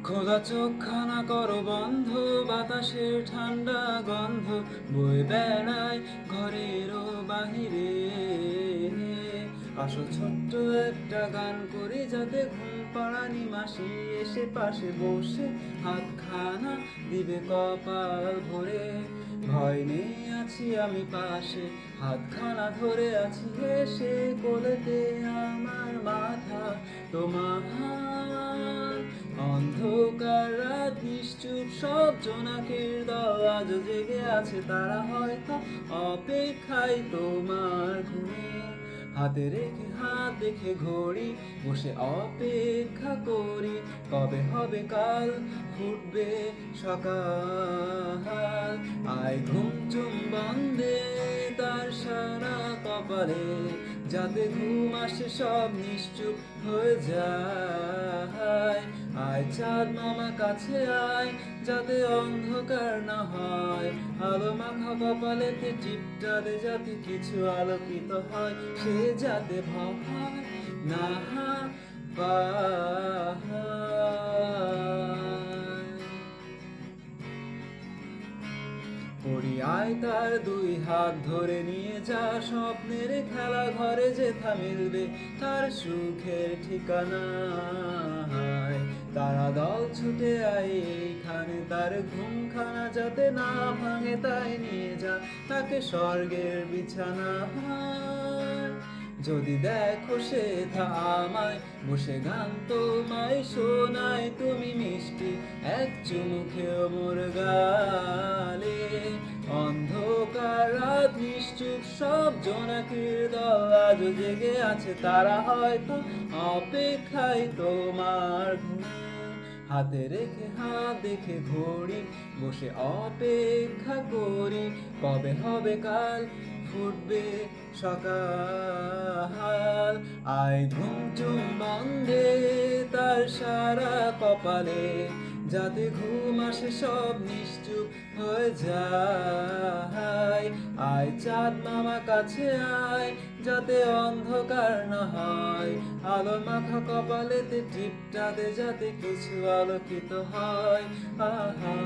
খোলা চোখখানা করো বন্ধ, বাতাসের ঠান্ডা গন্ধ বয়ে বেড়ায় ঘরেরও বাহিরে। আসো ছোট্ট একটা গান করি, যাতে ঘুম পাড়ানি মাসি এসে পাশে বসে হাতখানা দিবে কপাল ভরে। ভয় নেই, আছি আমি পাশে, হাতখানা ধরে আছি এসে কোলেতে আমার মাথা তোমার। অন্ধকার রাত নিশ্চুপ, সব জোনাকির দল আজও জেগে আছে, তারা হয়তো অপেক্ষায় তোমার ঘুমে। হাতে রেখে হাত দেখে ঘড়ি, বসে অপেক্ষা করি, কবে হবে কাল, ফুটবে সকাল। আয় ঘুম চুম বন্দে তার সারা কপালে, যাতে ঘুম আসে সব নিশ্চুপ হয়ে যায়। আয় চাঁদ মামা কাছে আয়, যাতে অন্ধকার না হয়, আলো মাখা কপালেতে টিপটা দে, যাতে কিছু আলোকিত হয়, সে যাতে ভয় না পায়। পড়ি আয় তার দুই হাত ধরে নিয়ে যা, স্বপ্নের খেলা ঘরে যেথা মিলবে তার সুখের ঠিকানা। তারা দল ছুটে আয় এইখানে, তার ঘুমখানা যাতে না ভাঙে, তাই নিয়ে যা তাকে স্বর্গের বিছানা। যদি দেখো সে থা আমায় বসে গান তোমায় শোনায়, তুমি মিষ্টি এক চুমুখেও মোর গালে। অন্ধকার রাত নিশ্চুপ, সব জোনাকির দল আজও জেগে আছে, তারা হয়তো অপেক্ষায় তোমার ঘুমে। হাতে রেখে হাত দেখে ঘড়ি, বসে অপেক্ষা করি, কবে হবে কাল, ফুটবে সকাল। আয় ঘুম চুম বন্ধে তার সারা কপালে, যাতে ঘুম আসে সব নিশ্চুপ হয়ে যায়। আয় চাঁদ মামা কাছে আয়, যাতে অন্ধকার না হয়, আলো মাখা কপালেতে টিপটা দে, যাতে কিছু আলোকিত হয়। আহা।